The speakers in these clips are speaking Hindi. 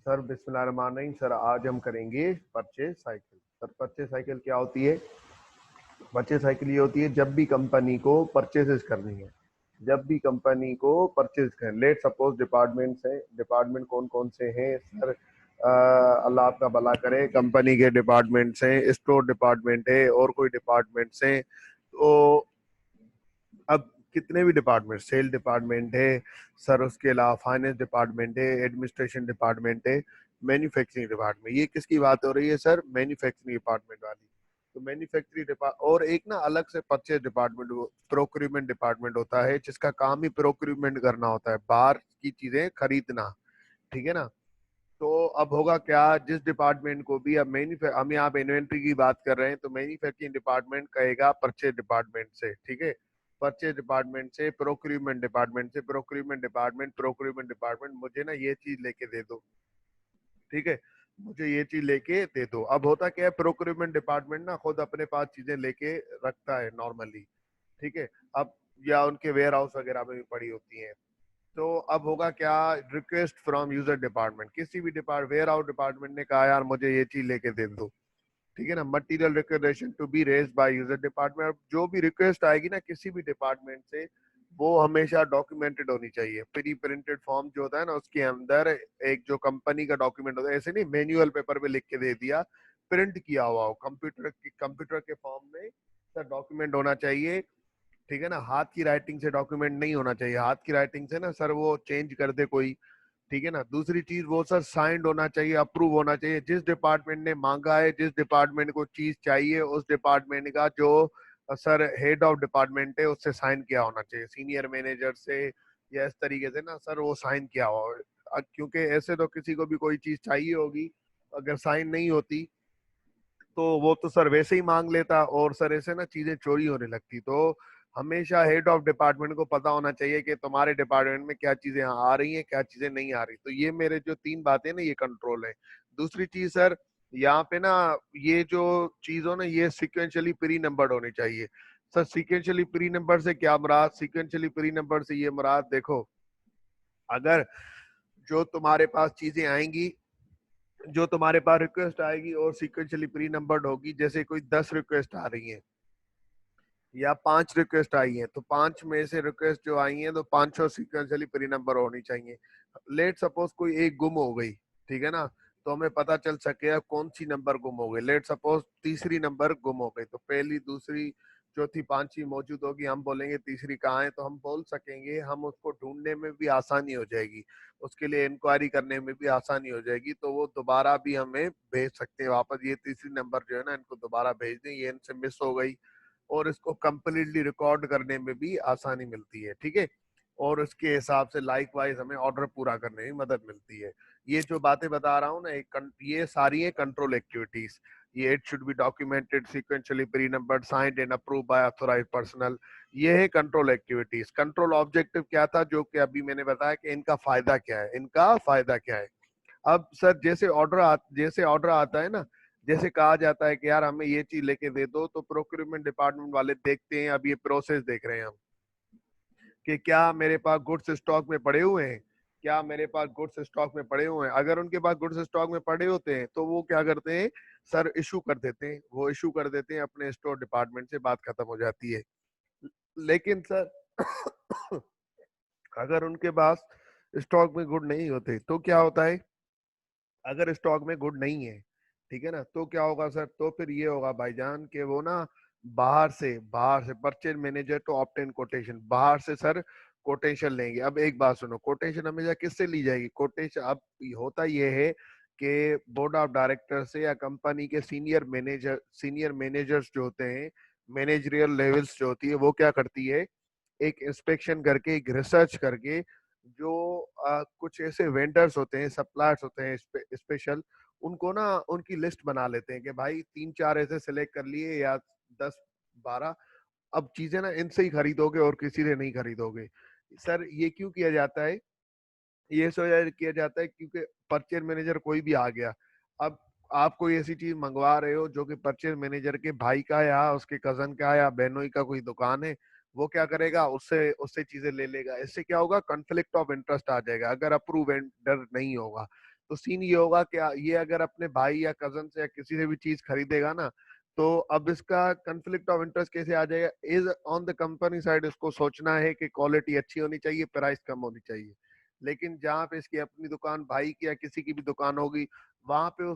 सर बिस्मिल्लाहिर्रहमानिर्रहीम। सर आज हम करेंगे purchase cycle. Sir purchase cycle क्या होती है? परचेज साइकिल ये होती है जब भी कंपनी को परचेजेस करनी है, जब भी कंपनी को परचेज करें। लेट सपोज डिपार्टमेंट्स हैं, डिपार्टमेंट कौन कौन से हैं सर? अल्लाह आपका भला करे, कंपनी के डिपार्टमेंट्स हैं, स्टोर डिपार्टमेंट है और कोई डिपार्टमेंट्स हैं। तो अब कितने भी डिपार्टमेंट, सेल डिपार्टमेंट है सर, उसके अलावा फाइनेंस डिपार्टमेंट है, एडमिनिस्ट्रेशन डिपार्टमेंट है, मैन्युफैक्चरिंग डिपार्टमेंट। ये किसकी बात हो रही है सर? मैन्युफैक्चरिंग डिपार्टमेंट वाली। तो मैन्युफैक्चरिंग डिपार्ट और एक ना अलग से परचेज डिपार्टमेंट, प्रोक्यूरमेंट डिपार्टमेंट होता है जिसका काम ही प्रोक्यूरमेंट करना होता है, बाहर की चीजें खरीदना। ठीक है ना? तो अब होगा क्या, जिस डिपार्टमेंट को भी अब हम यहाँ पे इन्वेंट्री की बात कर रहे हैं तो मैन्युफैक्चरिंग डिपार्टमेंट कहेगा परचेज डिपार्टमेंट से, ठीक है, परचेज डिपार्टमेंट से, प्रोक्यूरमेंट डिपार्टमेंट से, प्रोक्यूरमेंट डिपार्टमेंट मुझे ना ये चीज लेके दे दो, ठीक है, मुझे ये चीज लेके दे दो। अब होता क्या है, प्रोक्यूरमेंट डिपार्टमेंट ना खुद अपने पास चीजें लेके रखता है नॉर्मली, ठीक है। अब या उनके वेयर हाउस वगैरह में भी पड़ी होती हैं। तो अब होगा क्या, रिक्वेस्ट फ्रॉम यूजर डिपार्टमेंट, किसी भी वेयर हाउस डिपार्टमेंट ने कहा यार मुझे ये चीज लेके दे दो, ठीक है ना। Material request to be raised by user department. जो भी रिक्वेस्ट आएगी ना किसी भी डिपार्टमेंट से, वो हमेशा डॉक्यूमेंटेड होनी चाहिए। प्री प्रिंटेड फॉर्म जो होता है ना उसके अंदर एक जो कंपनी का डॉक्यूमेंट होता है, ऐसे नहीं मैन्युअल पेपर पे लिख के दे दिया, प्रिंट किया हुआ हो कंप्यूटर के फॉर्म में सर डॉक्यूमेंट होना चाहिए, ठीक है ना। हाथ की राइटिंग से डॉक्यूमेंट नहीं होना चाहिए, हाथ की राइटिंग से ना सर वो चेंज कर दे कोई, ठीक है ना। दूसरी चीज वो सर साइंड होना चाहिए, अप्रूव होना चाहिए। जिस डिपार्टमेंट ने मांगा है, जिस डिपार्टमेंट को चीज चाहिए, उस डिपार्टमेंट का जो सर हेड ऑफ डिपार्टमेंट है उससे साइन किया होना चाहिए, सीनियर मैनेजर से या इस तरीके से ना सर वो साइन किया हुआ। क्योंकि ऐसे तो किसी को भी कोई चीज चाहिए होगी, अगर साइन नहीं होती तो वो तो सर वैसे ही मांग लेता और सर ऐसे ना चीजें चोरी होने लगती। तो हमेशा हेड ऑफ डिपार्टमेंट को पता होना चाहिए कि तुम्हारे डिपार्टमेंट में क्या चीजें आ रही हैं, क्या चीजें नहीं आ रही। तो ये मेरे जो तीन बातें ना ये कंट्रोल है। दूसरी चीज सर, यहाँ पे ना ये जो चीज हो ना ये सिक्वेंशियली प्री नंबर्ड होनी चाहिए। सर सिक्वेंशियली प्री नंबर से क्या मुराद? सिक्वेंशियली प्री नंबर से ये मुराद देखो, अगर जो तुम्हारे पास चीजें आएंगी, जो तुम्हारे पास रिक्वेस्ट आएगी और सिक्वेंशियली प्री नंबर्ड होगी, जैसे कोई 10 रिक्वेस्ट आ रही हैं या 5 रिक्वेस्ट आई हैं, तो 5 में से रिक्वेस्ट जो आई हैं तो 500 सिक्वेंशियली प्री नंबर होनी चाहिए। लेट सपोज कोई एक गुम हो गई, ठीक है ना, तो हमें पता चल सकेगा कौन सी नंबर गुम हो गई। लेट सपोज तीसरी नंबर गुम हो गई, तो पहली, दूसरी, चौथी, पांचवी मौजूद होगी, हम बोलेंगे तीसरी कहाँ है, तो हम बोल सकेंगे, हम उसको ढूंढने में भी आसानी हो जाएगी, उसके लिए इंक्वायरी करने में भी आसानी हो जाएगी। तो वो दोबारा भी हमें भेज सकते हैं वापस, ये तीसरी नंबर जो है ना इनको दोबारा भेज दें, ये इनसे मिस हो गई, और इसको कंप्लीटली रिकॉर्ड करने में भी आसानी मिलती है, ठीक है। और उसके हिसाब से लाइक वाइज हमें ऑर्डर पूरा करने में मदद मिलती है। ये जो बातें बता रहा हूँ ना, ये सारी है कंट्रोल एक्टिविटीज। ये it should be documented sequentially pre numbered signed and approve by authorised personal. ये है कंट्रोल एक्टिविटीज। कंट्रोल ऑब्जेक्टिव क्या था, जो कि अभी मैंने बताया कि इनका फायदा क्या है, इनका फायदा क्या है। अब सर जैसे ऑर्डर आता है ना, जैसे कहा जाता है कि यार हमें ये चीज लेके दे दो, तो प्रोक्यूरमेंट डिपार्टमेंट वाले देखते हैं, अब ये प्रोसेस देख रहे हैं हम कि क्या मेरे पास गुड्स स्टॉक में पड़े हुए हैं, क्या मेरे पास गुड्स स्टॉक में पड़े हुए हैं। अगर उनके पास गुड्स स्टॉक में पड़े होते हैं तो वो क्या करते हैं सर, इशू कर देते हैं, वो इशू कर देते हैं अपने स्टोर डिपार्टमेंट से, बात खत्म हो जाती है। लेकिन सर अगर उनके पास स्टॉक में गुड नहीं होते तो क्या होता है, अगर स्टॉक में गुड नहीं है, ठीक है ना, तो क्या होगा सर, तो फिर ये होगा भाईजान कि वो ना बाहर से परचेज मैनेजर तो ऑप्टेन कोटेशन, बाहर से सर कोटेशन लेंगे। अब एक बात सुनो, कोटेशन हमेशा किससे ली जाएगी? कोटेशन अब होता ये है कि बोर्ड ऑफ डायरेक्टर से या कंपनी के सीनियर मैनेजर्स जो होते हैं, मैनेजरियल लेवल्स जो होती है, वो क्या करती है, एक इंस्पेक्शन करके, एक रिसर्च करके, जो कुछ ऐसे वेंडर्स होते हैं, सप्लायर्स होते हैं स्पेशल, उनको ना उनकी लिस्ट बना लेते हैं कि भाई 3-4 ऐसे सिलेक्ट कर लिए या 10-12, अब चीजें ना इनसे ही खरीदोगे और किसी से नहीं खरीदोगे। सर ये क्यों किया जाता है? ये इस वजह से किया जाता है क्योंकि परचेज मैनेजर कोई भी आ गया, अब आप कोई ऐसी चीज मंगवा रहे हो जो कि परचेज मैनेजर के भाई का या उसके कजन का या बहनोई का कोई दुकान है, वो क्या करेगा, उससे उससे चीजें ले लेगा। इससे क्या होगा, कॉन्फ्लिक्ट ऑफ इंटरेस्ट आ जाएगा अगर अप्रूव वेंडर नहीं होगा। तो सीन ये होगा कि ये अगर अपने भाई या कजन से या किसी से भी चीज खरीदेगा ना, तो अब इसका कंफ्लिक्ट ऑफ इंटरेस्ट कैसे आ जाएगा? Is on the company side इसको सोचना है कि क्वालिटी अच्छी होनी चाहिए, प्राइस कम होनी चाहिए। लेकिन जहाँ पे इसकी अपनी दुकान, भाई की या किसी की भी दुकान होगी, वहां पे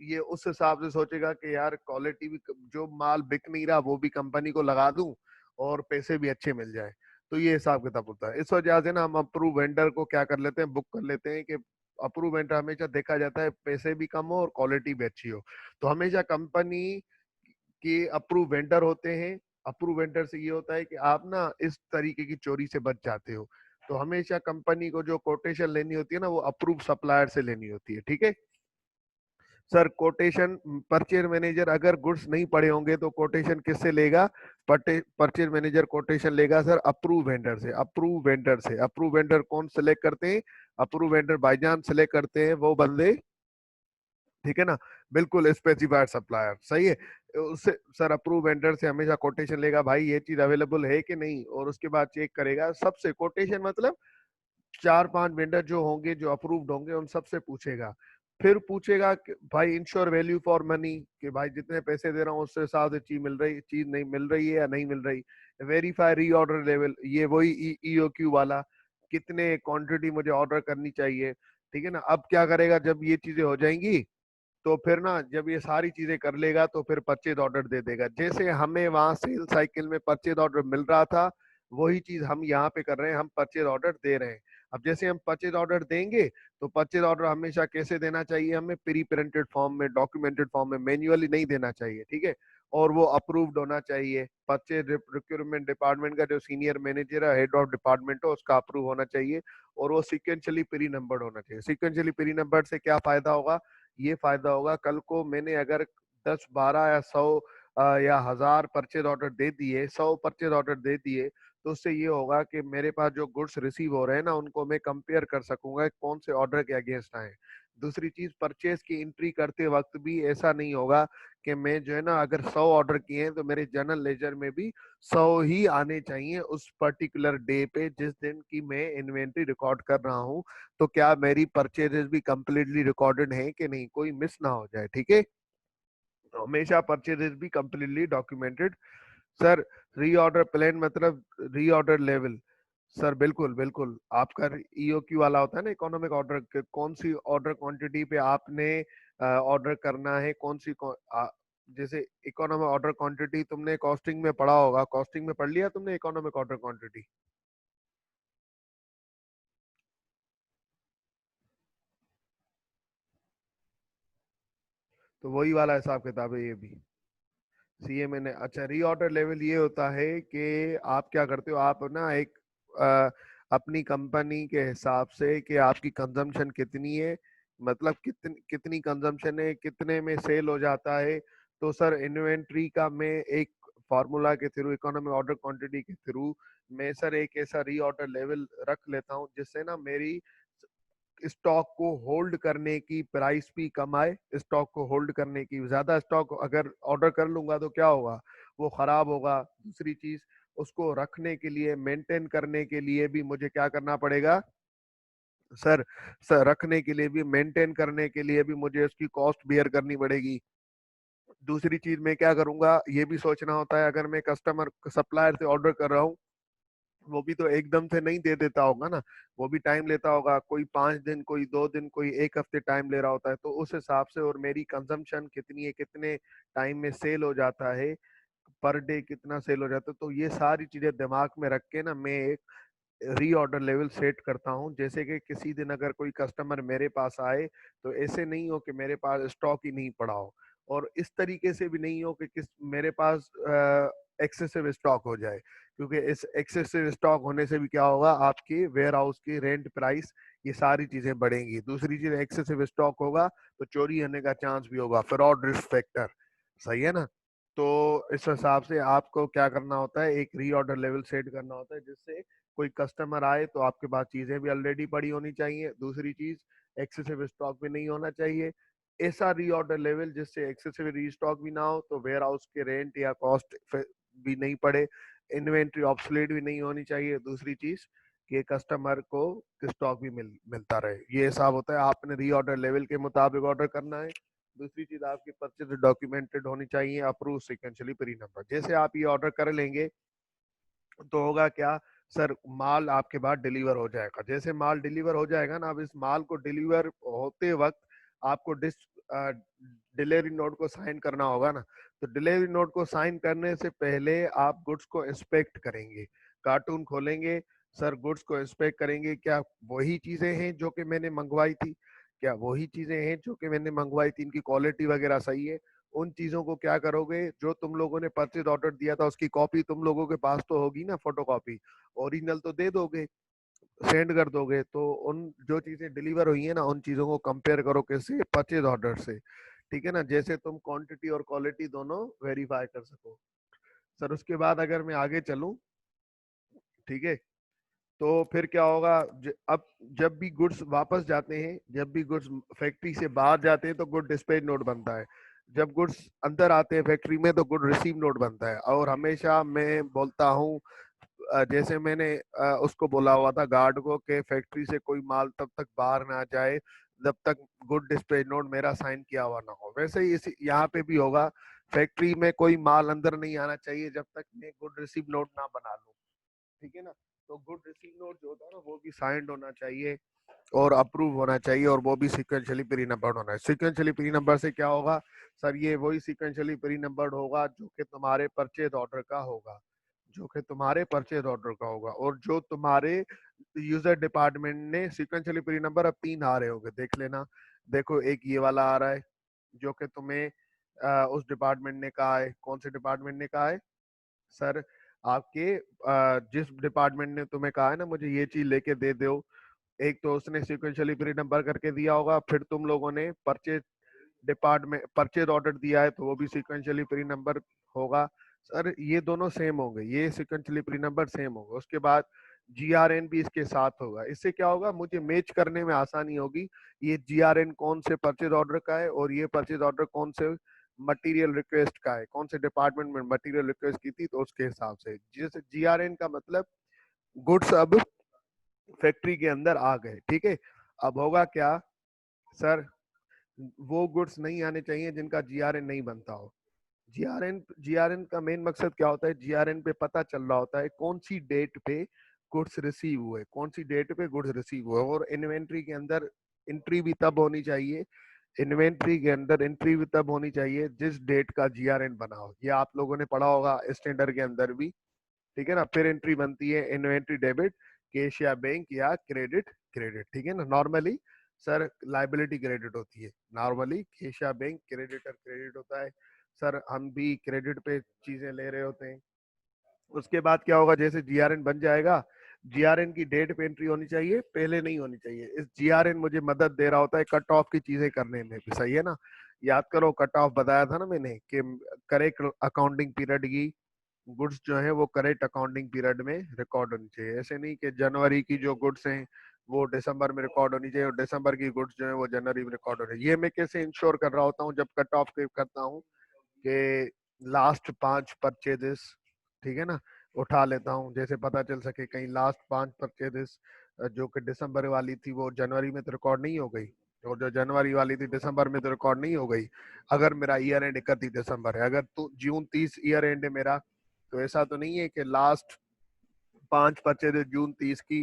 ये उस हिसाब से सोचेगा कि यार क्वालिटी भी, जो माल बिक नहीं रहा वो भी कंपनी को लगा दूं और पैसे भी अच्छे मिल जाए। तो ये हिसाब किताब होता है। इस वजह से ना हम अप्रूव वेंडर को क्या कर लेते हैं, बुक कर लेते हैं कि अप्रूव वेंडर हमेशा देखा जाता है पैसे भी कम हो और क्वालिटी भी अच्छी हो। तो हमेशा कंपनी के अप्रूव वेंडर होते हैं। अप्रूव वेंडर से ये होता है कि आप ना इस तरीके की चोरी से बच जाते हो। तो हमेशा कंपनी को जो कोटेशन लेनी होती है ना, वो अप्रूव सप्लायर से लेनी होती है, ठीक है सर। कोटेशन, परचेज मैनेजर अगर गुड्स नहीं पड़े होंगे तो कोटेशन किससे लेगा? परचेज मैनेजर कोटेशन लेगा सर अप्रूव वेंडर से। अप्रूव वेंडर से, अप्रूव वेंडर कौन सेलेक्ट करते हैं? अप्रूव वेंडर बाईजान सेलेक्ट करते हैं वो बंदे, ठीक है ना, बिल्कुल स्पेसिफाइड सप्लायर, सही है। उससे सर अप्रूव वेंडर से हमेशा कोटेशन लेगा, भाई ये चीज अवेलेबल है कि नहीं, और उसके बाद चेक करेगा सबसे। कोटेशन मतलब 4-5 वेंडर जो होंगे, जो अप्रूव्ड होंगे, उन सबसे पूछेगा। फिर पूछेगा कि भाई इंश्योर वैल्यू फॉर मनी, कि भाई जितने पैसे दे रहा हूँ उससे हिसाब से चीज नहीं मिल रही है या नहीं मिल रही। वेरीफाई रीऑर्डर लेवल, ये वही ईओक्यू वाला, कितने क्वांटिटी मुझे ऑर्डर करनी चाहिए, ठीक है ना। अब क्या करेगा, जब ये चीजें हो जाएंगी तो फिर ना, जब ये सारी चीजें कर लेगा तो फिर परचेज ऑर्डर दे देगा। जैसे हमें वहां सेल साइकिल में परचेज ऑर्डर मिल रहा था, वही चीज हम यहाँ पे कर रहे हैं, हम परचेज ऑर्डर दे रहे हैं। अब जैसे हम परचेज ऑर्डर देंगे, तो परचेज ऑर्डर हमेशा कैसे देना चाहिए? हमें प्री प्रिंटेड फॉर्म में, डॉक्यूमेंटेड फॉर्म में, मैन्युअली नहीं देना चाहिए, ठीक है। और वो अप्रूव्ड होना चाहिए। परचेज रिक्रूटमेंट डिपार्टमेंट का जो सीनियर मैनेजर है, हेड ऑफ डिपार्टमेंट है, उसका अप्रूव होना चाहिए। और वो सिक्वेंशियली प्री नंबर्ड होना चाहिए। सिक्वेंशियली प्री नंबर्ड से क्या फायदा होगा? ये फायदा होगा, कल को मैंने अगर 10-12 या 100 या 1000 परचेज ऑर्डर दे दिए, 100 परचेज ऑर्डर दे दिए, तो उससे ये होगा कि मेरे पास जो गुड्स रिसीव हो रहे हैं ना, उनको मैं कंपेयर कर सकूंगा कौन से ऑर्डर के अगेंस्ट आए। दूसरी चीज, परचेज की एंट्री करते वक्त भी ऐसा नहीं होगा कि मैं जो है ना, अगर 100 ऑर्डर किए हैं तो मेरे जर्नल लेजर में भी 100 ही आने चाहिए उस पर्टिकुलर डे पे, जिस दिन की मैं इन्वेंट्री रिकॉर्ड कर रहा हूँ। तो क्या मेरी परचेजेस भी कंप्लीटली रिकॉर्डेड हैं कि नहीं, कोई मिस ना हो जाए, ठीक है। तो हमेशा परचेजेस भी completely documented. Sir reorder plan मतलब रीऑर्डर लेवल, सर बिल्कुल बिल्कुल। आपका ईओक्यू वाला होता है ना, इकोनॉमिक ऑर्डर, कौन सी ऑर्डर क्वांटिटी पे आपने ऑर्डर करना है, कौन सी जैसे इकोनॉमिक ऑर्डर क्वांटिटी तुमने कॉस्टिंग में पढ़ा होगा, कॉस्टिंग में पढ़ लिया तुमने इकोनॉमिक ऑर्डर क्वांटिटी? तो वही वाला हिसाब किताब है ये भी। सीएमए ने, अच्छा, रीऑर्डर लेवल ये होता है कि आप क्या करते हो, आप ना एक अ, अपनी कंपनी के हिसाब से कि आपकी कंजम्पशन कितनी है, मतलब कितनी कितनी कंजम्पशन है, कितने में सेल हो जाता है। तो सर इन्वेंट्री का मैं एक फार्मूला के थ्रू, इकोनॉमिक ऑर्डर क्वांटिटी के थ्रू, मैं सर एक ऐसा रीऑर्डर लेवल रख लेता हूँ जिससे ना मेरी स्टॉक को होल्ड करने की प्राइस भी कम आए। स्टॉक को होल्ड करने की, ज्यादा स्टॉक अगर ऑर्डर कर लूंगा तो क्या होगा, वो खराब होगा। दूसरी चीज, उसको रखने के लिए, मेंटेन करने के लिए भी मुझे क्या करना पड़ेगा सर? सर रखने के लिए भी, मेंटेन करने के लिए भी मुझे उसकी कॉस्ट बियर करनी पड़ेगी। दूसरी चीज मैं क्या करूंगा, ये भी सोचना होता है, अगर मैं कस्टमर सप्लायर से ऑर्डर कर रहा हूँ, वो भी तो एकदम से नहीं दे देता होगा ना, वो भी टाइम लेता होगा। कोई 5 दिन, कोई 2 दिन, कोई एक हफ्ते टाइम ले रहा होता है। तो उस हिसाब से, और मेरी कंजम्पशन कितनी है, कितने टाइम में सेल हो जाता है, पर डे कितना सेल हो जाता है, तो ये सारी चीजें दिमाग में रख के ना मैं एक रीऑर्डर लेवल सेट करता हूँ। जैसे कि किसी दिन अगर कोई कस्टमर मेरे पास आए, तो ऐसे नहीं हो कि मेरे पास स्टॉक ही नहीं पड़ा हो, और इस तरीके से भी नहीं हो कि मेरे पास एक्सेसिव स्टॉक हो जाए। क्योंकि इस एक्सेसिव स्टॉक होने से भी क्या होगा, आपकी वेयर हाउस की रेंट प्राइस, ये सारी चीजें बढ़ेंगी। दूसरी चीज, एक्सेसिव स्टॉक होगा तो चोरी होने का चांस भी होगा, फ्रॉड रिस्क फैक्टर, सही है ना। तो इस हिसाब से आपको क्या करना होता है, एक रीऑर्डर लेवल सेट करना होता है, जिससे कोई कस्टमर आए तो आपके पास चीजें भी ऑलरेडी पड़ी होनी चाहिए। दूसरी चीज, एक्सेसिव स्टॉक भी नहीं होना चाहिए। ऐसा रीऑर्डर लेवल जिससे एक्सेसिव रीस्टॉक भी ना हो, तो वेयर हाउस के रेंट या कॉस्ट भी नहीं पड़े, इन्वेंट्री ऑब्सोलेट भी नहीं होनी चाहिए। दूसरी चीज कि कस्टमर को स्टॉक भी मिलता रहे। ये हिसाब होता है। आपने रीऑर्डर लेवल के मुताबिक ऑर्डर करना है। दूसरी चीज, आपकी परचेज डॉक्यूमेंटेड होनी चाहिए, अप्रूव सीक्वेंशियली प्री नंबर। जैसे आप ये ऑर्डर कर लेंगे तो होगा क्या सर, माल आपके पास डिलीवर हो जाएगा। जैसे माल डिलीवर हो जाएगा ना, अब इस माल को डिलीवर होते वक्त आपको डिलीवरी नोट को साइन करना होगा ना। तो डिलीवरी नोट को साइन करने से पहले आप गुड्स को इंस्पेक्ट करेंगे, कार्टून खोलेंगे सर, गुड्स को इंस्पेक्ट करेंगे, क्या वही चीजें हैं जो कि मैंने मंगवाई थी, क्या वही चीजें हैं जो कि मैंने मंगवाई थी, इनकी क्वालिटी वगैरह सही है। उन चीजों को क्या करोगे, जो तुम लोगों ने परचेज ऑर्डर दिया था उसकी कॉपी तुम लोगों के पास तो होगी ना, फोटो कॉपी, ओरिजिनल तो दे दोगे, सेंड कर दोगे। तो उन जो चीजें डिलीवर हुई है ना, उन चीजों को कंपेयर करो किससे, परचेज ऑर्डर से। ठीक है ना, जैसे तुम क्वांटिटी और क्वालिटी दोनों वेरीफाई कर सको। सर उसके बाद अगर मैं आगे चलूं, ठीक है, तो फिर क्या होगा, अब जब भी गुड्स वापस जाते हैं, जब भी गुड्स फैक्ट्री से बाहर जाते हैं तो गुड डिस्पैच नोट बनता है। जब गुड्स अंदर आते हैं फैक्ट्री में तो गुड रिसीव नोट बनता है। और हमेशा मैं बोलता हूँ, जैसे मैंने उसको बोला हुआ था गार्ड को कि फैक्ट्री से कोई माल तब तक बाहर ना जाए जब तक गुड डिस्पैच नोट मेरा साइन किया हुआ ना हो। वैसे ही इस यहाँ पे भी होगा, फैक्ट्री में कोई माल अंदर नहीं आना चाहिए जब तक मैं गुड रिसीव नोट ना बना लूं। ठीक है ना, तो गुड रिसीव नोट जो होता है ना, वो भी साइंड होना चाहिए और अप्रूव होना चाहिए, और वो भी सीक्वेंशियली प्री नंबर्ड होना है। सीक्वेंशियली प्री नंबर से क्या होगा सर, ये वही सीक्वेंशियली प्री नंबर्ड होगा जो कि तुम्हारे परचेज ऑर्डर का होगा, जो कि तुम्हारे परचेज ऑर्डर का होगा। और जो तुम्हारे यूजर डिपार्टमेंट ने सीक्वेंशियली प्री नंबर, अब 3 आ रहे होंगे, देख लेना। देखो, एक ये वाला आ रहा है जो कि तुम्हें उस डिपार्टमेंट ने कहा है। कौन से डिपार्टमेंट ने कहा है सर, आपके जिस डिपार्टमेंट ने तुम्हें कहा है ना मुझे ये चीज लेके दे दो, एक तो उसने सीक्वेंशियली प्री नंबर करके दिया होगा, फिर तुम लोगों ने परचेज डिपार्टमेंट परचेज ऑर्डर दिया है तो वो भी सीक्वेंशियली प्री नंबर होगा। सर ये दोनों सेम होंगे, ये सीक्वेंशियली प्री नंबर सेम होगा। उसके बाद जीआरएन भी इसके साथ होगा। इससे क्या होगा, मुझे मैच करने में आसानी होगी, ये जीआरएन कौन से परचेज ऑर्डर का है और ये परचेज ऑर्डर कौन से मटेरियल रिक्वेस्ट का है, कौन से डिपार्टमेंट में मटेरियल रिक्वेस्ट की थी, तो उसके हिसाब से। जैसे जीआरएन का मतलब गुड्स अब फैक्ट्री के अंदर आ गए। ठीक है, अब होगा क्या सर, वो गुड्स नहीं आने चाहिए जिनका जीआरएन नहीं बनता हो। जीआरएन का मेन मकसद क्या होता है, जीआरएन पे पता चल रहा होता है कौन सी डेट पे गुड्स रिसीव हुए, कौन सी डेट पे गुड्स रिसीव हुए। और इन्वेंट्री के अंदर एंट्री भी तब होनी चाहिए, इन्वेंट्री के अंदर एंट्री भी तब होनी चाहिए जिस डेट का जीआरएन बना हो। ये आप लोगों ने पढ़ा होगा स्टैंडर्ड के अंदर भी। ठीक है ना, फिर एंट्री बनती है इन्वेंट्री डेबिट, कैश या बैंक या क्रेडिट क्रेडिट। ठीक है ना, नॉर्मली सर लाइबिलिटी क्रेडिट होती है, नॉर्मली कैश या बैंक, क्रेडिट और क्रेडिट होता है। सर हम भी क्रेडिट पे चीजें ले रहे होते हैं। उसके बाद क्या होगा, जैसे जीआरएन बन जाएगा, जीआरएन की डेट पे एंट्री होनी चाहिए, पहले नहीं होनी चाहिए। इस जीआरएन मुझे मदद दे रहा होता है कट ऑफ की चीजें करने में भी, सही है ना। याद करो, कट ऑफ बताया था ना मैंने कि करेक्ट अकाउंटिंग पीरियड की गुड्स जो है वो करेक्ट अकाउंटिंग पीरियड में रिकॉर्ड होनी चाहिए। ऐसे नहीं कि जनवरी की जो गुड्स हैं वो दिसंबर में रिकॉर्ड होनी चाहिए और दिसंबर की गुड्स जो है वो जनवरी में रिकॉर्ड होनी चाहिए। ये मैं कैसे इंश्योर कर रहा होता हूँ जब कट ऑफ करता हूँ कि लास्ट 5 परचेजेस, ठीक है ना, उठा लेता हूँ, जैसे पता चल सके कहीं लास्ट 5 परचेजेस जो कि दिसंबर वाली थी वो जनवरी में तो रिकॉर्ड नहीं हो गई, और जो जनवरी वाली थी दिसंबर में तो रिकॉर्ड नहीं हो गई। अगर मेरा ईयर एंड 31 दिसंबर है, अगर तो जून 30 ईयर एंड है मेरा, तो ऐसा तो नहीं है कि लास्ट 5 परचेज जून 30 की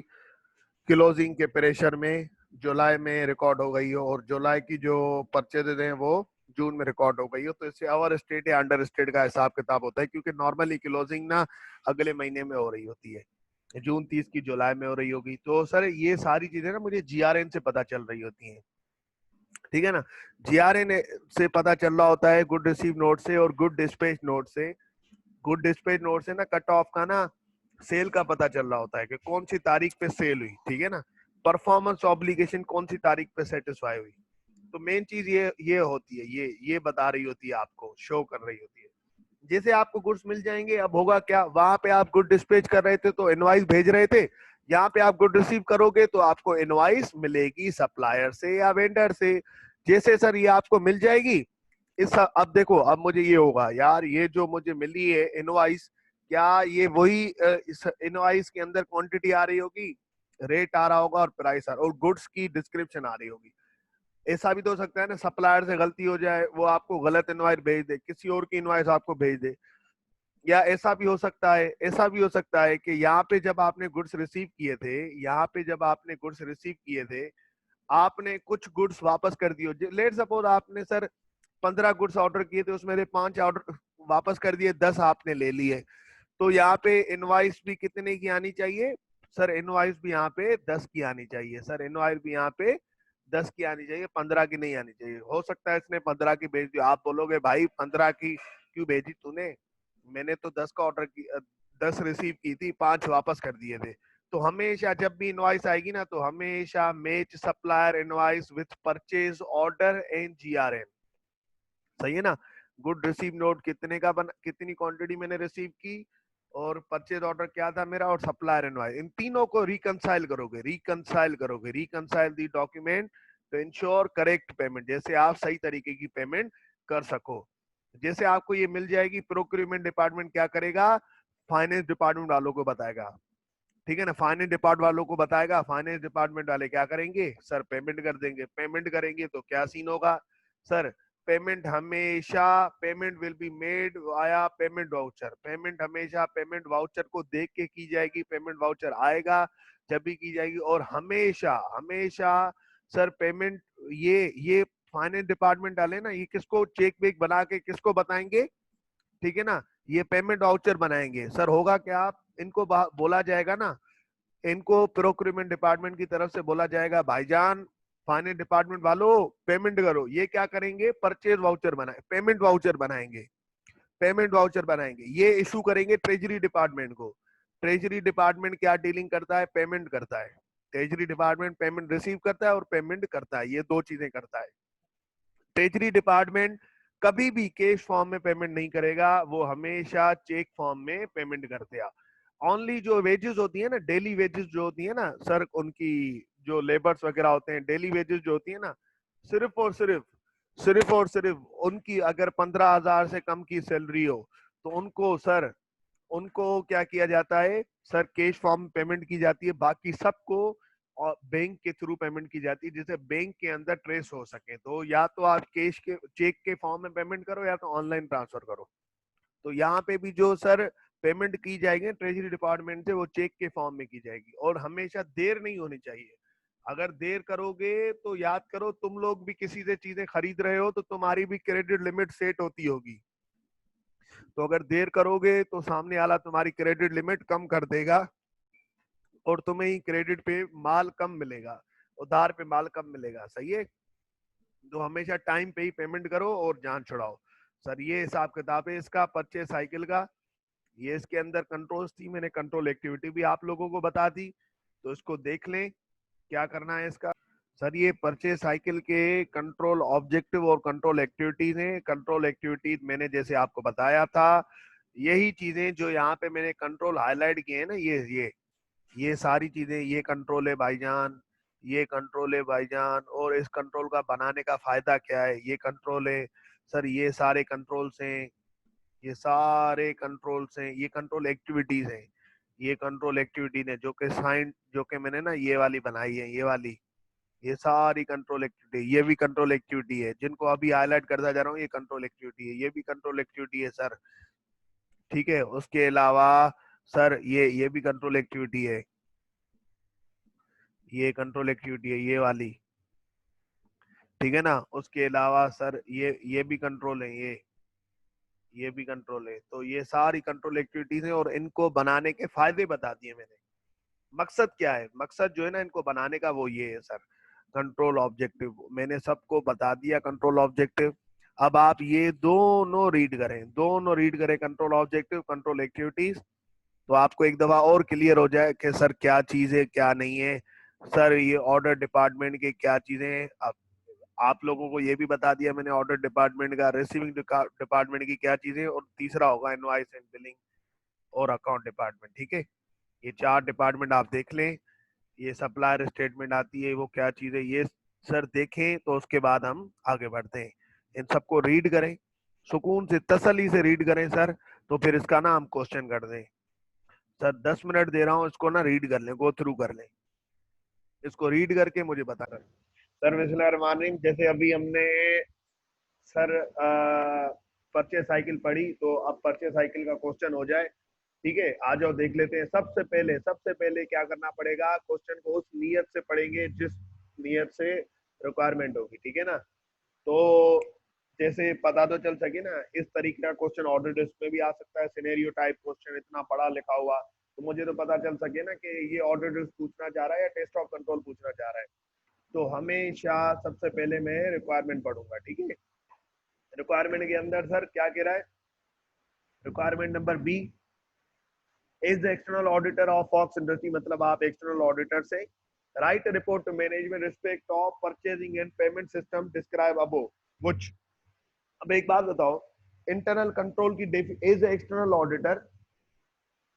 क्लोजिंग के प्रेशर में जुलाई में रिकॉर्ड हो गई हो और जुलाई की जो परचेजेज हैं वो जून में रिकॉर्ड हो गई हो। तो इससे ओवर स्टेट या अंडर स्टेट का हिसाब किताब होता है, क्योंकि नॉर्मली क्लोजिंग ना अगले महीने में हो रही होती है, जून 30 की जुलाई में हो रही होगी। तो सर ये सारी चीजें ना मुझे जीआरएन से पता चल रही होती हैं। ठीक है ना, जीआरएन से पता चल रहा होता है गुड रिसीव नोट से और गुड डिस्पैच नोट से। गुड डिस्पैच नोट से ना कट ऑफ का ना सेल का पता चल रहा होता है कि कौन सी तारीख पे सेल हुई। ठीक है ना, परफॉर्मेंस ऑब्लिगेशन कौन सी तारीख पे सेटिस्फाई हुई। तो मेन चीज ये होती है, ये बता रही होती है, आपको शो कर रही होती है। जैसे आपको गुड्स मिल जाएंगे, अब होगा क्या, वहां पे आप गुड डिस्पैच कर रहे थे तो इनवॉइस भेज रहे थे, यहाँ पे आप गुड रिसीव करोगे तो आपको इनवॉइस मिलेगी सप्लायर से या वेंडर से। जैसे सर ये आपको मिल जाएगी, इस अब देखो, अब मुझे ये होगा यार, ये जो मुझे मिली है इनवॉइस, क्या ये वही इस इनवॉइस के अंदर क्वांटिटी आ रही होगी, रेट आ रहा होगा और प्राइस आ रहा और गुड्स की डिस्क्रिप्शन आ रही होगी। ऐसा भी तो हो सकता है ना सप्लायर से गलती हो जाए, वो आपको गलत इनवाइस भेज दे, किसी और की इनवाइस आपको भेज दे। या ऐसा भी हो सकता है, ऐसा भी हो सकता है कि यहाँ पे जब आपने गुड्स रिसीव किए थे, यहाँ पे जब आपने गुड्स रिसीव किए थे, आपने कुछ गुड्स वापस कर दिए। लेट सपोज आपने सर 15 गुड्स ऑर्डर किए थे, उसमें से 5 ऑर्डर वापस कर दिए, 10 आपने ले लिए। तो यहाँ पे इनवाइस भी कितने की आनी चाहिए सर? इनवाइस भी यहाँ पे 10 की आनी चाहिए सर। इनवाइस भी यहाँ पे 10 की आनी चाहिए, 15 की नहीं आनी चाहिए। हो सकता है इसने 15 की भेज दी, आप बोलोगे भाई 15 की क्यों भेजी तूने, मैंने तो 10 का ऑर्डर की 10 रिसीव की थी, 5 वापस कर दिए थे। तो हमेशा जब भी इनवाइस आएगी ना, तो हमेशा match supplier invoice with purchase order and GRN. सही है ना? गुड रिसीव नोट कितने का बना, कितनी क्वांटिटी मैंने रिसीव की, और परचेज ऑर्डर क्या था मेरा, और सप्लायर इनवाइस, इन तीनों को रिकंसाइल करोगे, reconcile the document to ensure correct payment, जैसे आप सही तरीके की पेमेंट कर सको। जैसे आपको ये मिल जाएगी, प्रोक्यूरमेंट डिपार्टमेंट क्या करेगा, फाइनेंस डिपार्टमेंट वालों को बताएगा। ठीक है ना, फाइनेंस डिपार्टमेंट वालों को बताएगा, फाइनेंस डिपार्टमेंट वाले क्या करेंगे सर, पेमेंट कर देंगे। पेमेंट करेंगे तो क्या सीन होगा सर, पेमेंट हमेशा, payment will be made via payment voucher. Payment हमेशा पेमेंट वाउचर को देख के की जाएगी, पेमेंट वाउचर आएगा जब भी की जाएगी। और हमेशा हमेशा सर पेमेंट, ये फाइनेंस डिपार्टमेंट वाले ना, ये किसको चेक वेक बना के किसको बताएंगे, ठीक है ना, ये पेमेंट वाउचर बनाएंगे सर। होगा क्या, आप इनको बोला जाएगा ना, इनको प्रोक्यूरमेंट डिपार्टमेंट की तरफ से बोला जाएगा, भाईजान फाइनेंस डिपार्टमेंट वालों पेमेंट करो। ये क्या करेंगे, परचेज वाउचर बनाए, पेमेंट वाउचर बनाएंगे, पेमेंट वाउचर बनाएंगे, ये इशू करेंगे ट्रेजरी डिपार्टमेंट को। ट्रेजरी डिपार्टमेंट क्या डीलिंग करता है, पेमेंट करता है। ट्रेजरी डिपार्टमेंट पेमेंट रिसीव करता है और पेमेंट करता है, ये दो चीजें करता है। ट्रेजरी डिपार्टमेंट कभी भी कैश फॉर्म में पेमेंट नहीं करेगा, वो हमेशा चेक फॉर्म में पेमेंट करते हैं। ओनली जो वेजेस होती है ना, डेली वेजेस जो होती है ना सर, उनकी जो लेबर्स वगैरह होते हैं, डेली वेजेस जो होती है ना, सिर्फ और सिर्फ उनकी अगर 15,000 से कम की सैलरी हो, तो उनको सर, उनको क्या किया जाता है सर, कैश फॉर्म पेमेंट की जाती है। बाकी सबको और बैंक के थ्रू पेमेंट की जाती है, जिससे बैंक के अंदर ट्रेस हो सके। तो या तो आप कैश के चेक के फॉर्म में पेमेंट करो, या तो ऑनलाइन ट्रांसफर करो। तो यहाँ पे भी जो सर पेमेंट की जाएगी ट्रेजरी डिपार्टमेंट से, वो चेक के फॉर्म में की जाएगी। और हमेशा देर नहीं होनी चाहिए। अगर देर करोगे तो याद करो, तुम लोग भी किसी से चीजें खरीद रहे हो, तो तुम्हारी भी क्रेडिट लिमिट सेट होती होगी। तो अगर देर करोगे तो सामने वाला तुम्हारी क्रेडिट लिमिट कम कर देगा, और तुम्हें ही क्रेडिट पे माल कम मिलेगा, उधार पे माल कम मिलेगा। सही है? तो हमेशा टाइम पे ही पेमेंट करो और जान छुड़ाओ। सर ये हिसाब किताब है इसका परचेज साइकिल का। ये इसके अंदर कंट्रोल्स थी, मैंने कंट्रोल एक्टिविटी भी आप लोगों को बता दी, तो इसको देख लें क्या करना है इसका। सर ये परचेज साइकिल के कंट्रोल ऑब्जेक्टिव और कंट्रोल एक्टिविटीज हैं। कंट्रोल एक्टिविटीज मैंने जैसे आपको बताया था, यही चीजें जो यहाँ पे मैंने कंट्रोल हाईलाइट किए हैं ना, ये सारी चीजें, ये कंट्रोल है भाईजान, ये कंट्रोल है भाईजान। और इस कंट्रोल का बनाने का फायदा क्या है, ये कंट्रोल है सर, ये सारे कंट्रोल्स हैं, ये सारे कंट्रोल्स हैं, ये कंट्रोल एक्टिविटीज हैं। ये कंट्रोल एक्टिविटीज है जो कि साइन, जो कि मैंने ना ये वाली बनाई है, ये वाली, ये सारी कंट्रोल एक्टिविटी, ये भी कंट्रोल एक्टिविटी है, जिनको अभी हाईलाइट करता जा रहा हूँ, ये कंट्रोल एक्टिविटी है, ये भी कंट्रोल एक्टिविटी है सर। ठीक है, उसके अलावा सर ये भी कंट्रोल एक्टिविटी है, ये कंट्रोल एक्टिविटी है, ये वाली। ठीक है ना, उसके अलावा सर ये भी कंट्रोल है, ये भी कंट्रोल है। तो ये सारी कंट्रोल एक्टिविटीज है, और इनको बनाने के फायदे बता दिए मैंने। मकसद क्या है, मकसद जो है ना इनको बनाने का, वो ये है सर, कंट्रोल ऑब्जेक्टिव मैंने सबको बता दिया, कंट्रोल ऑब्जेक्टिव। अब आप ये दोनों रीड करें, दोनों रीड करें, कंट्रोल ऑब्जेक्टिव, कंट्रोल एक्टिविटीज, तो आपको एक दफा और क्लियर हो जाए कि सर क्या चीज है क्या नहीं है। सर ये ऑर्डर डिपार्टमेंट के क्या चीजें हैं, अब आप लोगों को ये भी बता दिया मैंने, ऑर्डर डिपार्टमेंट का, रिसीविंग डिपार्टमेंट की क्या चीजें, और तीसरा होगा इनवॉइस एंड बिलिंग और अकाउंट डिपार्टमेंट। ठीक है, ये 4 डिपार्टमेंट आप देख लें। ये सप्लायर स्टेटमेंट आती है, वो क्या चीज है, ये सर देखें, तो उसके बाद हम आगे बढ़ते हैं। इन सबको रीड करें, सुकून से तसल्ली से रीड करें सर, तो फिर इसका ना हम क्वेश्चन कर दें। सर 10 मिनट दे रहा हूँ, इसको ना रीड कर लें, गो थ्रू कर लें। इसको रीड करके मुझे बताना। सर बिस्मिल्लाहिर रहमानिर रहीम, जैसे अभी हमने सर परचेज साइकिल पढ़ी, तो अब परचेज साइकिल का क्वेश्चन हो जाए। ठीक है, आ जाओ देख लेते हैं। सबसे पहले क्या करना पड़ेगा, क्वेश्चन को उस नियत से पढ़ेंगे जिस नियत से रिक्वायरमेंट होगी। ठीक है ना, तो जैसे पता तो चल सके ना, इस तरीके का क्वेश्चन ऑर्डर लिस्ट में भी आ सकता है, सिनेरियो टाइप क्वेश्चन इतना पढ़ा लिखा हुआ, तो मुझे तो पता चल सके ना कि ये ऑर्डर लिस्ट पूछना चाह रहा है या टेस्ट ऑफ कंट्रोल पूछना चाह रहा है। तो हमेशा सबसे पहले मैं रिक्वायरमेंट पढ़ूंगा। ठीक है, रिक्वायरमेंट के अंदर सर क्या कह रहा है, requirement number B, is the external auditor of Fox industry, मतलब आप एक्सटर्नल ऑडिटर से write report to management respect of purchasing and payment system describe above which. अब एक बात बताओ, इंटरनल कंट्रोल की एज एक्सटर्नल ऑडिटर,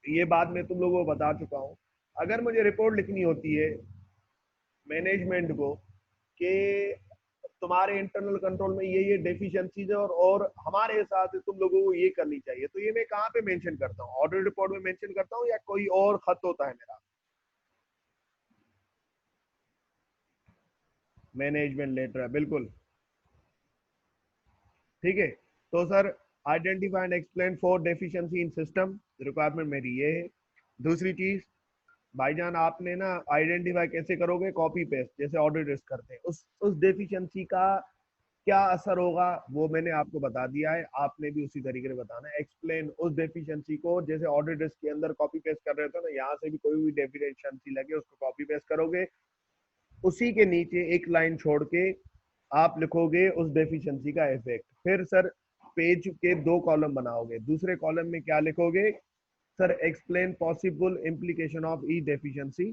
ये बात मैं तुम लोगों को बता चुका हूं। अगर मुझे रिपोर्ट लिखनी होती है मैनेजमेंट को कि तुम्हारे इंटरनल कंट्रोल में ये डेफिशिएंसीज है और हमारे हिसाब से तुम लोगों को ये करनी चाहिए, तो ये मैं कहाँ पे मेंशन करता हूँ, ऑडिट रिपोर्ट में मेंशन करता हूँ या कोई और खत होता है मेरा, मैनेजमेंट लेटर है बिल्कुल। ठीक है, तो sir identify and explain for deficiency in system, requirement मेरी ये है। दूसरी चीज, भाईजान आपने ना आइडेंटिफाई कैसे करोगे, कॉपी पेस्ट जैसे ऑडिट रिस्क करते हैं, उस डेफिशिएंसी का क्या असर होगा वो मैंने आपको बता दिया है, आपने भी उसी तरीके से बताना है। एक्सप्लेन उस डेफिशिएंसी को, जैसे ऑडिट रिस्क के अंदर कॉपी पेस्ट कर रहे थे ना, यहाँ से भी कोई भी डेफिशिएंसी लगे उसको कॉपी पेस्ट करोगे, उसी के नीचे एक लाइन छोड़ के आप लिखोगे उस डेफिशिएंसी का इफेक्ट। फिर सर पेज के दो कॉलम बनाओगे, दूसरे कॉलम में क्या लिखोगे, sir explain possible implication of the deficiency,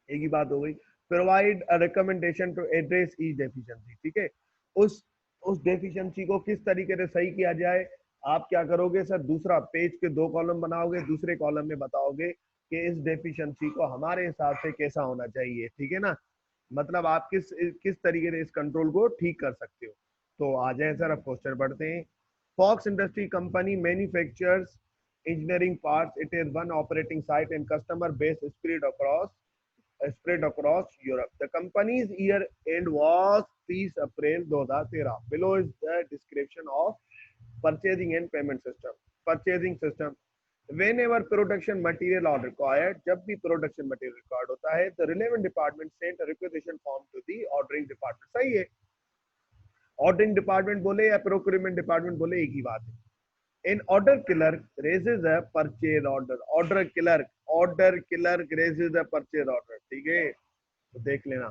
एक ही बात हो गई। Provide a recommendation to address the deficiency. ठीक है, उस उस डेफिशिएंसी को किस तरीके से सही किया जाए, आप क्या करोगे सर, दूसरा पेज के दो कॉलम बनाओगे, दूसरे कॉलम में बताओगे कि इस डेफिशिएंसी को हमारे हिसाब से कैसा होना चाहिए। ठीक है ना, मतलब आप किस किस तरीके से इस कंट्रोल को ठीक कर सकते हो। तो आ जाए सर, अब क्वेश्चन पढ़ते हैं। Fox industry company manufactures engineering parts. It is one operating site and customer base spread across Europe. The company's year end was 30 April 2013. Below is the description of purchasing and payment system. Purchasing system. Whenever production material are required, जब भी production material required होता है, the relevant department sent a requisition form to the ordering department. सही है, ordering department बोले या procurement department बोले एक ही बात है। An order clerk raises a purchase order. Order clerk raises a purchase order. ठीक है, तो देख लेना।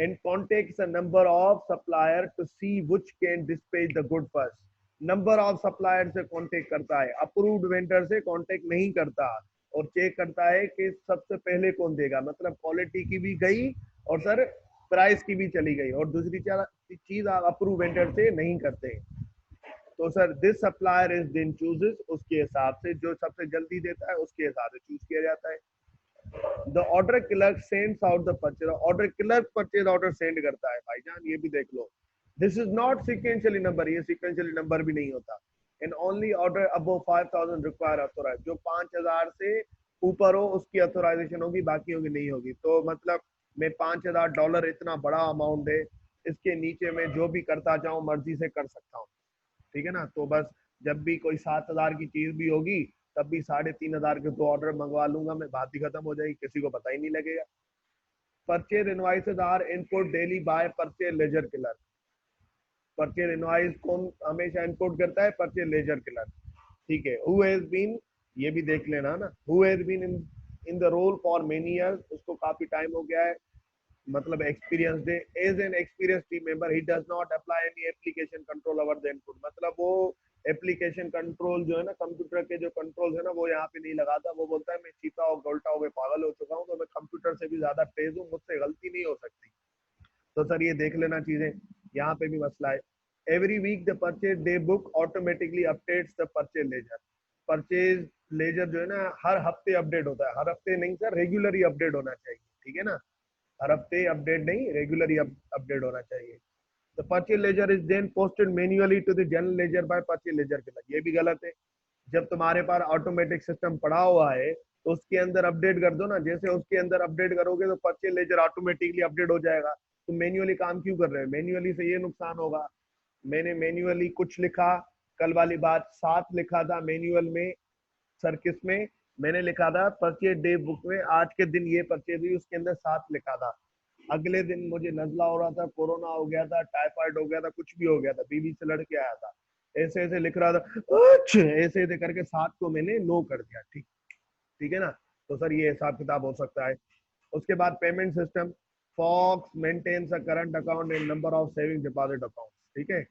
And contacts a number of supplier to see which can dispatch the good first. Number of supplier से कांटेक्ट करता है, अप्रूव्ड वेंडर से कांटेक्ट नहीं करता, और चेक करता है कि सबसे पहले कौन देगा, मतलब क्वालिटी की भी गई और सर प्राइस की भी चली गई, और दूसरी चीज आप अप्रूव वेंडर से नहीं करते। तो sir this supplier is then chooses, उसके हिसाब से जो सबसे जल्दी देता है उसके हिसाब से चूज किया जाता है। The order clerk sends out the purchase, order clerk purchase order send करता है। भाईजान ये भी देख लो, this is not sequentially number, ये सीक्वेंशियली नंबर भी नहीं होता। And only order above 5000 require authorize, जो 5000 से ऊपर हो उसकी अथोराइजेशन होगी, बाकी होगी नहीं होगी। तो मतलब मैं $5000 इतना बड़ा अमाउंट है, इसके नीचे मैं जो भी करता जाऊं मर्जी से कर सकता हूँ। ठीक है ना, तो बस जब भी कोई 7000 की चीज भी होगी तब भी 3500 के दो ऑर्डर मंगवा लूंगा मैं, बात ही खत्म हो जाएगी, किसी को पता ही नहीं लगेगा। Purchase invoices are input daily by purchase ledger clerk. Purchase invoice कौन हमेशा इनपुट करता है, परचेज लेजर क्लर्क। ठीक है, हु हैज बीन, ये भी देख लेना ना, who has been in the role for many years, उसको काफी टाइम हो गया है, मतलब एक्सपीरियंस दे। As an experience team member he does not apply any application control over the input, मतलब वो एप्लीकेशन कंट्रोल जो है ना, कंप्यूटर के जो कंट्रोल है ना, वो यहाँ पे नहीं लगाता। वो बोलता है मैं चीता और गोल्टा हो गए, पागल हो चुका हूँ, तो मैं कंप्यूटर से भी ज्यादा तेज हूँ, मुझसे गलती नहीं हो सकती। तो सर ये देख लेना चीजें, यहाँ पे भी मसला है। Every week the purchase day book automatically updates the purchase ledger. Purchase ledger जो है ना हर हफ्ते अपडेट होता है, हर हफ्ते नहीं सर, रेगुलरली अपडेट होना चाहिए। ठीक है ना, हर हफ्ते अपडेट नहीं, रेगुलरली अपडेट होना चाहिए। The purchase ledger is then posted manually to the general ledger by purchase ledger के, ये भी गलत है। जब तुम्हारे पास ऑटोमेटिक सिस्टम पड़ा हुआ है तो उसके अंदर अपडेट कर दो ना। जैसे उसके अंदर अपडेट करोगे तो परचेज लेजर ऑटोमेटिकली अपडेट हो जाएगा। तो मैन्युअली काम क्यों कर रहे हो? मैन्युअली से ये नुकसान होगा। मैंने मैन्युअली कुछ लिखा, कल वाली बात 7 लिखा था मैन्युअल में। सर किस में? मैंने लिखा था परचेज डे बुक में, आज के दिन ये परचेज हुई, उसके अंदर 7 लिखा था। अगले दिन मुझे नजला हो रहा था, कोरोना हो गया था, टाइफाइड हो गया था, कुछ भी हो गया था, बीबी से लड़के आया था, ऐसे ऐसे लिख रहा था, ऐसे ऐसे करके 7 को मैंने नो कर दिया। ठीक, ठीक है ना? तो सर ये हिसाब किताब हो सकता है। उसके बाद payment system, Fox maintains a current account and number of saving deposit account. ठीक है,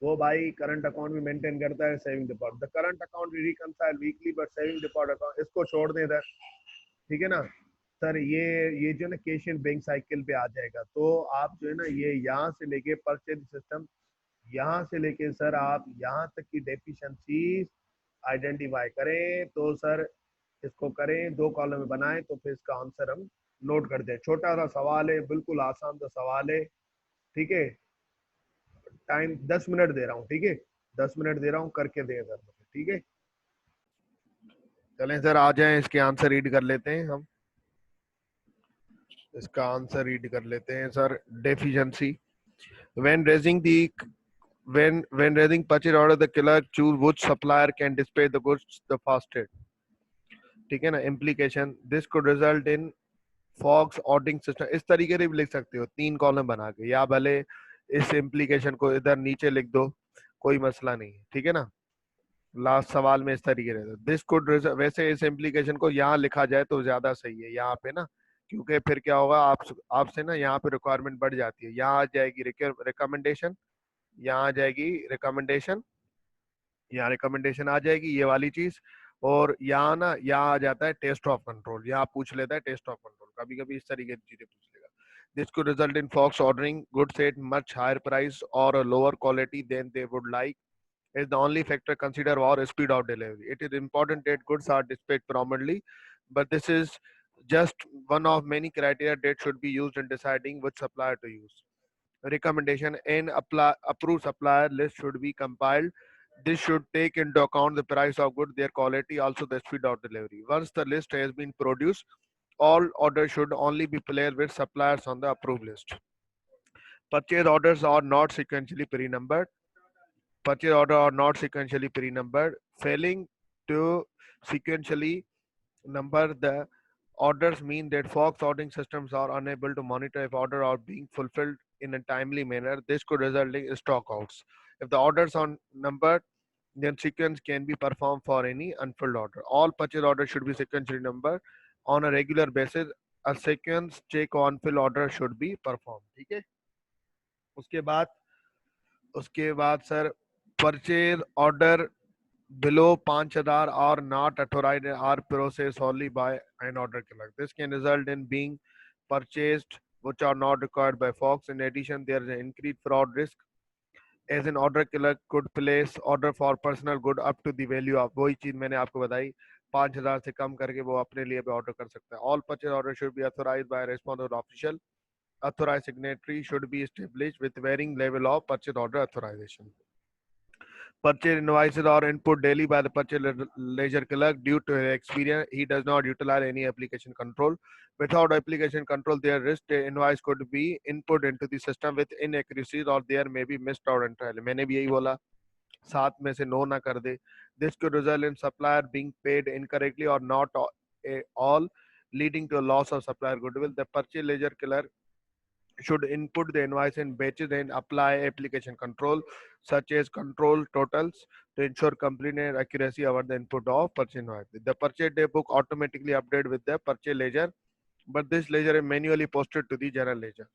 वो भाई करंट अकाउंट भी मेंटेन करता है, saving deposit. The current account reconcile weekly but saving deposit account, इसको छोड़ दें इधर। ठीक है ना सर? ये जो ना कैशियर बैंक साइकिल पे आ जाएगा। तो आप जो है ना ये यहाँ से लेके परचेज सिस्टम, यहाँ से लेके सर आप यहाँ तक की डेफिशिएंसीज आइडेंटिफाई करें। तो सर इसको करें, 2 कॉलम में बनाएं, तो फिर इसका आंसर हम नोट कर दें। छोटा सा सवाल है, बिल्कुल आसान सा सवाल है। ठीक है, टाइम 10 मिनट दे रहा हूँ। ठीक है, 10 मिनट दे रहा हूँ, करके दें सर मुझे। ठीक है, चलें सर आ जाएं, इसके आंसर रीड कर लेते हैं हम। इसका आंसर रीड कर लेते हैं sir. Deficiency, when raising the when raising purchase order, the clerk choose which supplier can dispatch the goods the fastest. ठीक है ना? implication, this could result in Fox ordering system, इस तरीके से भी लिख सकते हो 3 कॉलम बना के, या भले इस इम्प्लीकेशन को इधर नीचे लिख दो, कोई मसला नहीं है। ठीक है ना? लास्ट सवाल में इस तरीके से दिस कुड, वैसे इस इम्प्लीकेशन को यहाँ लिखा जाए तो ज्यादा सही है यहाँ पे ना, क्योंकि फिर क्या होगा, आपसे ना यहाँ पे रिक्वायरमेंट बढ़ जाती है। यहाँ आ जाएगी रिकमेंडेशन, यहाँ आ जाएगी रिकमेंडेशन, यहाँ रिकमेंडेशन आ जाएगी, ये वाली चीज। और यहाँ ना यहाँ आ जाता है टेस्ट ऑफ कंट्रोल, यहाँ पूछ लेता है टेस्ट ऑफ कंट्रोल, कभी कभी इस तरीके की चीजें पूछ लेगा। This could result in folks ordering goods at much higher price or a lower quality than they would like. Is the only factor considered or speed of delivery. It is important that goods are dispatched promptly, but this is just one of many criteria that should be used in deciding which supplier to use. Recommendation, an approved supplier list should be compiled. This should take into account the price of goods, their quality, also the speed of delivery. Once the list has been produced, all orders should only be placed with suppliers on the approved list. Purchase orders are not sequentially pre-numbered. Purchase order are not sequentially pre-numbered. Failing to sequentially number the orders mean that Fox ordering systems are unable to monitor if orders are being fulfilled in a timely manner. This could result in stockouts. If the orders are numbered, then sequence can be performed for any unfilled order. All purchase orders should be sequentially numbered. On a regular basis, a sequence check on fill order should be performed. ठीक है? उसके बाद sir purchase order below 5,000 are not authorized are processed only by an order clerk. This can result in being purchased which are not required by Fox. In addition, there is an increased fraud risk as an order clerk could place order for personal good up to the value of, वही चीज मैंने आपको बताई, 5,000 से कम करके वो अपने लिए भी ऑर्डर कर सकता है। All purchase orders should be authorized by a responsible official. Authorized signatory should be established with varying level of purchase order authorization. Purchase invoices are input daily by the purchase ledger clerk. Due to his experience, he does not utilize any application control. Without application control, their risk invoice could be input into the system with inaccuracies or there may be missed out entirely. मैंने भी यही बोला, 7 में से 9 ना कर दे. This could result in supplier being paid incorrectly or not all, leading to a loss of supplier goodwill. The purchase ledger clerk should input the invoice in batches and apply application control such as control totals to ensure complete and accuracy over the input of purchase invoice. The purchase day book automatically updated with the purchase ledger, but this ledger is manually posted to the general ledger.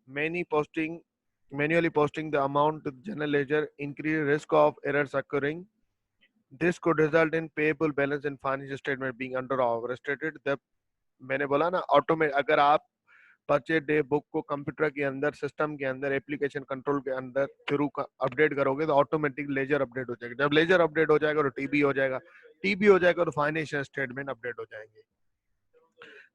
Manually posting the amount to the general ledger increase risk of errors occurring. This could result in payable balance and financial statement being under or overstated. The मैंने बोला ना ऑटोमेट, अगर आप परचेज डे बुक को कंप्यूटर के अंदर, सिस्टम के अंदर, एप्लीकेशन कंट्रोल के अंदर थ्रू अपडेट करोगे तो ऑटोमेटिक लेजर अपडेट हो जाएगा। जब लेजर अपडेट हो जाएगा तो टीबी हो जाएगा, टीबी हो जाएगा तो फाइनेंशियल स्टेटमेंट अपडेट हो जाएंगे।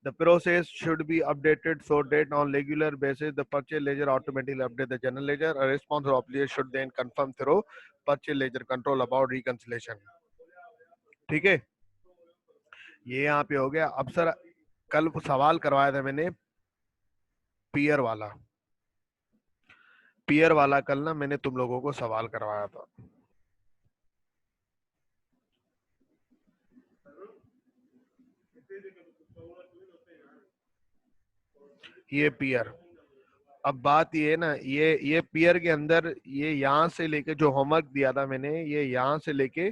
The process should be updated so that on regular basis the purchase ledger automatically update the general ledger. A responsible officer should then confirm through purchase ledger control about reconciliation. ठीक है? ये यहाँ पे हो गया। अब सर कल सवाल करवाया था मैंने पियर वाला, पियर वाला कल ना मैंने तुम लोगों को सवाल करवाया था। ये पियर, अब बात ये है ना, ये पियर के अंदर ये यहाँ से लेके जो होमवर्क दिया था मैंने, ये यहाँ से लेके,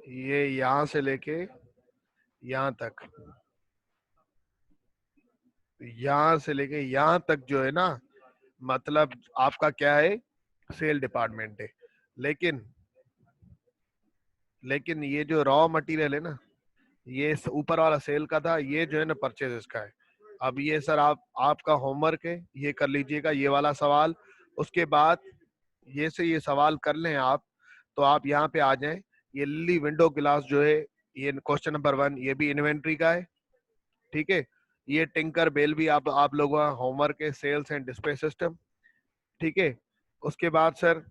ये यहाँ से लेके यहाँ तक, यहाँ से लेके यहाँ तक जो है ना, मतलब आपका क्या है, सेल डिपार्टमेंट है। लेकिन लेकिन ये जो रॉ मटेरियल है ना, ये ऊपर वाला सेल का था, ये जो है ना परचेजेस का है। अब ये सर आपका होमवर्क है, ये कर लीजिएगा ये वाला सवाल। उसके बाद ये से ये सवाल कर लें आप, तो आप यहाँ पे आ जाएं। ये लिली विंडो ग्लास जो है, ये क्वेश्चन नंबर 1, ये भी इन्वेंट्री का है, ठीक है। ये टिंकर बेल भी आप लोगों का होमवर्क है, सेल्स एंड डिस्प्ले सिस्टम, ठीक है। उसके बाद सर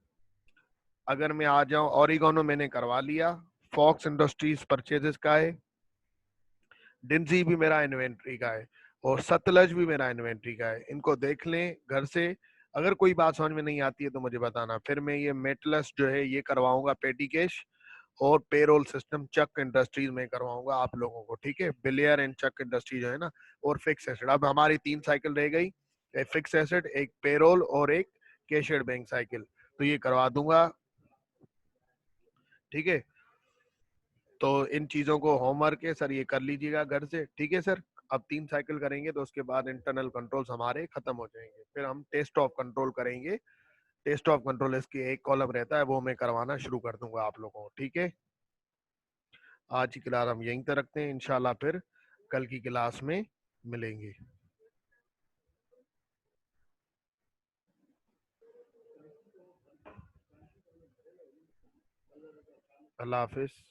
अगर मैं आ जाऊं, ओरिगोनो मैंने करवा लिया, फॉक्स इंडस्ट्रीज परचेजेस का है, डिंजी भी मेरा इन्वेंट्री का है, और सतलज भी मेरा इन्वेंट्री का है। इनको देख लें घर से। अगर कोई बात समझ में नहीं आती है तो मुझे बताना, फिर मैं ये मेटलस जो है ये करवाऊंगा पेटी कैश, और पेरोल सिस्टम चक इंडस्ट्रीज में करवाऊंगा आप लोगों को, ठीक है। बिलियर एंड चक इंडस्ट्री जो है ना, और फिक्स एसेट। अब हमारी 3 साइकिल रह गई, एक फिक्स एसेट, एक पेरोल, और एक कैशियर बैंक साइकिल। तो ये करवा दूंगा, ठीक है। तो इन चीजों को होमवर्क है सर, ये कर लीजिएगा घर से, ठीक है सर। अब 3 साइकिल करेंगे तो उसके बाद इंटरनल कंट्रोल्स हमारे खत्म हो जाएंगे, फिर हम टेस्ट ऑफ कंट्रोल करेंगे। टेस्ट ऑफ कंट्रोल इसकी एक कॉलम रहता है, वो मैं करवाना शुरू कर दूंगा आप लोगों को, ठीक है। आज की क्लास हम यहीं तक रखते हैं, इंशाल्लाह फिर कल की क्लास में मिलेंगे। अल्लाह हाफिज।